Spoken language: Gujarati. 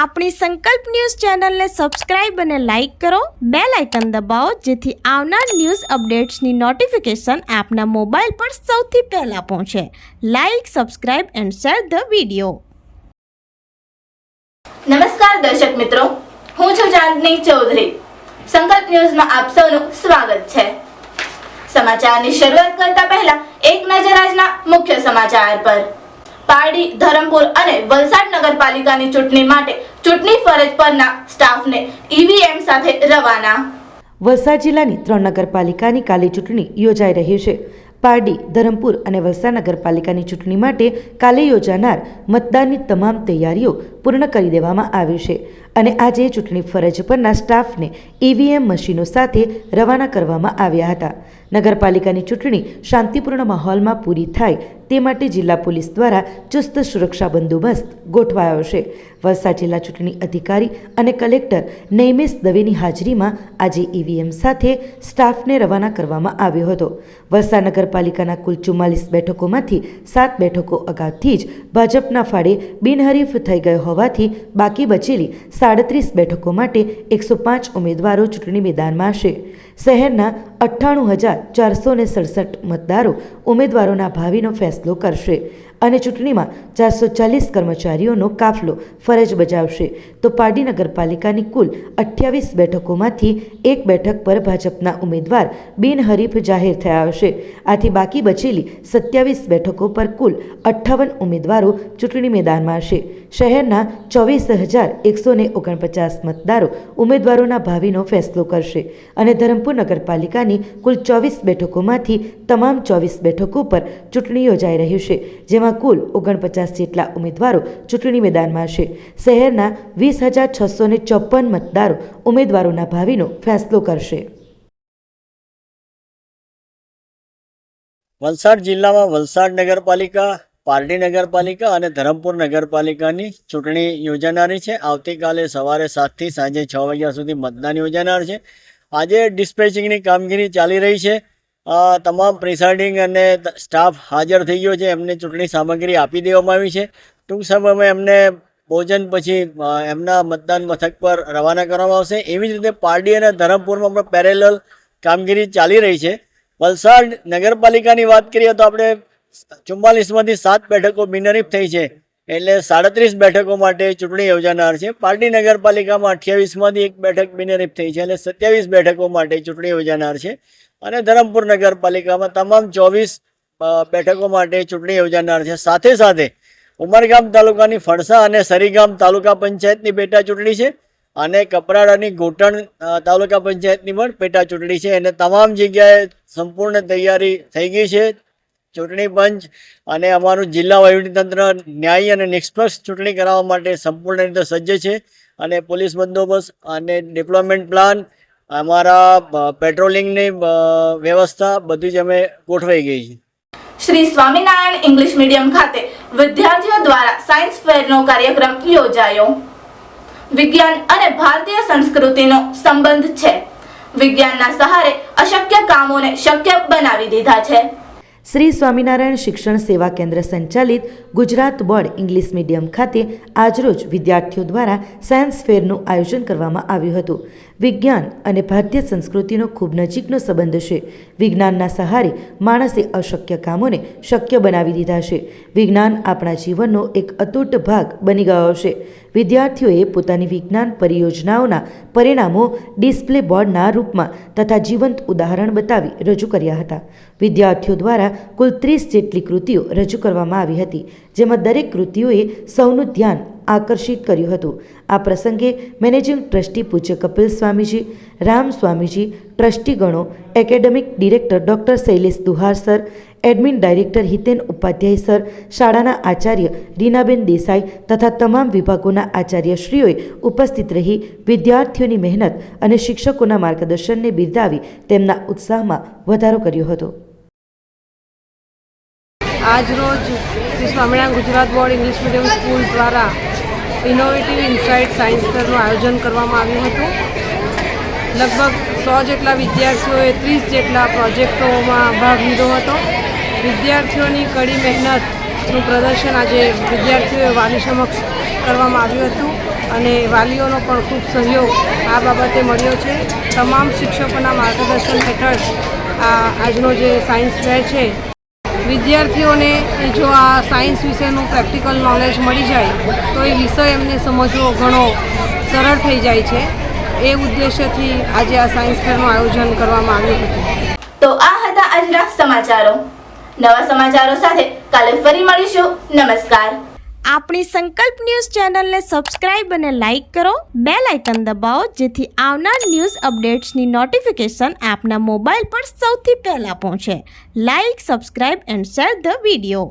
આપણી સંકલ્પ ન્યૂઝ ચેનલને સબસ્ક્રાઇબ અને લાઇક કરો, બેલ આઇકન દબાવો જેથી આવનાર ન્યૂઝ અપડેટ્સની નોટિફિકેશન આપના મોબાઈલ પર સૌથી પહેલા પહોંચે. Like, subscribe and share the video. નમસ્કાર દર્શક મિત્રો, હું છું ચાંદની ચૌધરી. સંકલ્પ ન્યૂઝમાં આપ સૌનું સ્વાગત છે. સમાચારની શરૂઆત કરતા પહેલા એક નજર આજના મુખ્ય સમાચાર પર. પારડી, ધરમપુર અને વલસાડ નગરપાલિકાની ચૂંટણી માટે ચૂંટણી ફરજ પરના સ્ટાફને ઈવીએમ સાથે રવાના. વલસાડ જિલ્લાની 3 નગરપાલિકાની કાલે ચૂંટણી યોજાઈ રહી છે. પારડી, ધરમપુર અને વલસાડ નગરપાલિકાની ચૂંટણી માટે કાલે યોજાનાર મતદાનની તમામ તૈયારીઓ પૂર્ણ કરી દેવામાં આવી છે અને આજે ચૂંટણી ફરજ પરના સ્ટાફને ઈવીએમ મશીનો સાથે રવાના કરવામાં આવ્યા હતા. નગરપાલિકાની ચૂંટણી શાંતિપૂર્ણ માહોલમાં પૂરી થાય તે માટે જિલ્લા પોલીસ દ્વારા ચુસ્ત સુરક્ષા બંદોબસ્ત ગોઠવાયો છે. વલસાડ જિલ્લા ચૂંટણી અધિકારી અને કલેક્ટર નૈમેશ દવેની હાજરીમાં આજે ઈવીએમ સાથે સ્ટાફને રવાના કરવામાં આવ્યો હતો. વલસાડ નગરપાલિકાના કુલ 44 બેઠકોમાંથી 7 બેઠકો અગાઉથી જ ભાજપના ફાળે બિનહરીફ થઈ ગયો હોવાથી બાકી બચેલી 37 બેઠકો માટે 105 ઉમેદવારો ચૂંટણી મેદાનમાં છે. શહેરના 98,467 મતદારો ઉમેદવારોના ભાવિનો ફેસલો કરશે અને ચૂંટણીમાં 440 કર્મચારીઓનો કાફલો ફરજ બજાવશે. તો પારડી નગરપાલિકાની કુલ 28 બેઠકોમાંથી 1 બેઠક પર ભાજપના ઉમેદવાર બિનહરીફ જાહેર થયા હશે. આથી બાકી બચેલી 27 બેઠકો પર કુલ 58 ઉમેદવારો ચૂંટણી મેદાનમાં હશે. શહેરના 24,149 મતદારો ઉમેદવારોના ભાવિનો ફેસલો કરશે અને ધરમપુર નગરપાલિકાની કુલ 24 બેઠકોમાંથી તમામ 24 બેઠકો પર ચૂંટણી યોજાઈ રહી છે, જેમાં કુલ 49 જેટલા ઉમેદવારો ચૂંટણી મેદાનમાં છે. શહેરના 20,654 મતદારો ઉમેદવારોના ભાવિનો ફેસલો કરશે. વલસાડ જિલ્લામાં વલસાડ નગરપાલિકા, પારડી નગરપાલિકા અને ધરમપુર નગરપાલિકાની ચૂંટણી યોજાનારી છે. આવતીકાલે સવારે 7 થી સાંજે 6 વાગ્યા સુધી મતદાન યોજાનાર છે. આજે ડિસ્પેચિંગની કામગીરી ચાલી રહી છે. તમામ પ્રિસાઇડિંગ અને સ્ટાફ હાજર થઈ ગયો છે. એમને ચૂંટણી સામગ્રી આપી દેવામાં આવી છે. ટૂંક સમયમાં એમને ભોજન પછી એમના મતદાન મથક પર રવાના કરવામાં આવશે. એવી જ રીતે પારડી અને ધરમપુરમાં પણ પેરેલલ કામગીરી ચાલી રહી છે. વલસાડ નગરપાલિકાની વાત કરીએ તો આપણે 44માંથી 7 બેઠકો બિનહરીફ થઈ છે, એટલે 37 બેઠકો માટે ચૂંટણી યોજાનાર છે. પારડી નગરપાલિકામાં 28માંથી 1 બેઠક બિનહરીફ થઈ છે, એટલે 27 બેઠકો માટે ચૂંટણી યોજાનાર છે. અને ધરમપુર નગરપાલિકામાં તમામ 24 બેઠકો માટે ચૂંટણી યોજાનાર છે. સાથે સાથે ઉમરગામ તાલુકાની ફણસા અને સરીગામ તાલુકા પંચાયતની પેટા ચૂંટણી છે અને કપરાડાની ગોટણ તાલુકા પંચાયતની પણ પેટા ચૂંટણી છે. અને તમામ જગ્યાએ સંપૂર્ણ તૈયારી થઈ ગઈ છે. ચૂંટણી પંચ અને અમારું જિલ્લા વહીવટીતંત્ર ન્યાયી અને નિષ્પક્ષ ચૂંટણી કરાવવા માટે સંપૂર્ણ રીતે સજ્જ છે અને પોલીસ બંદોબસ્ત અને ડિપ્લોયમેન્ટ પ્લાન, અમારા પેટ્રોલિંગની વ્યવસ્થા બધી જ અમે ગોઠવાઈ ગઈ છે. શ્રી સ્વામિનારાયણ ઇંગ્લિશ મીડિયમ ખાતે વિદ્યાર્થીઓ દ્વારા સાયન્સ ફેરનો કાર્યક્રમ યોજાયો. વિજ્ઞાન અને ભારતીય સંસ્કૃતિનો સંબંધ છે. વિજ્ઞાનના સહારે અશક્ય કામોને શક્ય બનાવી દીધા છે. શ્રી સ્વામિનારાયણ શિક્ષણ સેવા કેન્દ્ર સંચાલિત ગુજરાત બોર્ડ ઇંગ્લિશ મીડિયમ ખાતે આજરોજ વિદ્યાર્થીઓ દ્વારા સાયન્સ ફેરનું આયોજન કરવામાં આવ્યું હતું. વિજ્ઞાન અને ભારતીય સંસ્કૃતિનો ખૂબ નજીકનો સંબંધ છે. વિજ્ઞાનના સહારે માણસે અશક્ય કામોને શક્ય બનાવી દીધા છે. વિજ્ઞાન આપણા જીવનનો એક અતૂટ ભાગ બની ગયો છે. વિદ્યાર્થીઓએ પોતાની વિજ્ઞાન પરિયોજનાઓના પરિણામો ડિસ્પ્લે બોર્ડના રૂપમાં તથા જીવંત ઉદાહરણ બતાવી રજૂ કર્યા હતા. વિદ્યાર્થીઓ દ્વારા કુલ 30 જેટલી કૃતિઓ રજૂ કરવામાં આવી હતી, જેમાં દરેક કૃતિઓએ સૌનું ધ્યાન આકર્ષિત કર્યું હતું. આ પ્રસંગે મેનેજિંગ ટ્રસ્ટી પૂજ્ય કપિલ સ્વામીજી, રામ સ્વામીજી, ટ્રસ્ટીગણો, academic director doctor Shailesh Duhar sir, admin director Hiten Upadhyay sir, શાળાના આચાર્ય રીનાબેન દેસાઈ તથા તમામ વિભાગોના આચાર્યશ્રીઓએ ઉપસ્થિત રહી વિદ્યાર્થીઓની મહેનત અને શિક્ષકોના માર્ગદર્શનને બિરદાવી તેમના ઉત્સાહમાં વધારો કર્યો હતો. આજરોજ Shri Swaminarayan Gujarat board English medium school દ્વારા ઇનોવેટિવ ઇનસાઇટ સાયન્સ ફેરનું આયોજન કરવામાં આવ્યું હતું. લગભગ 100 જેટલા વિદ્યાર્થીઓએ 30 જેટલા પ્રોજેક્ટોમાં ભાગ લીધો હતો. વિદ્યાર્થીઓની કડી મહેનતનું પ્રદર્શન આજે વિદ્યાર્થીઓએ વાલી સમક્ષ કરવામાં આવ્યું હતું. અને વાલીઓનો પણ ખૂબ સહયોગ આ બાબતે મળ્યો છે. તમામ શિક્ષકોના માર્ગદર્શન હેઠળ આજનો જે સાયન્સ ફેર છે, વિદ્યાર્થીઓને જો આ સાયન્સ વિશેનું પ્રેક્ટિકલ નોલેજ મળી જાય તો એ વિષય એમને સમજવો ઘણો સરળ થઈ જાય છે. એ ઉદ્દેશ્યથી આજે આ સાયન્સ ફેરનું આયોજન કરવામાં આવ્યું હતું. તો આ હતા આજના સમાચારો. નવા સમાચારો સાથે કાલે ફરી મળીશું. નમસ્કાર. આપણી સંકલ્પ ન્યૂઝ ચેનલને સબસ્ક્રાઇબ અને લાઇક કરો, બેલ આઇકન દબાવો જેથી આવનાર ન્યૂઝ અપડેટ્સની નોટિફિકેશન આપના મોબાઈલ પર સૌથી પહેલા પહોંચે. Like, subscribe and share the video.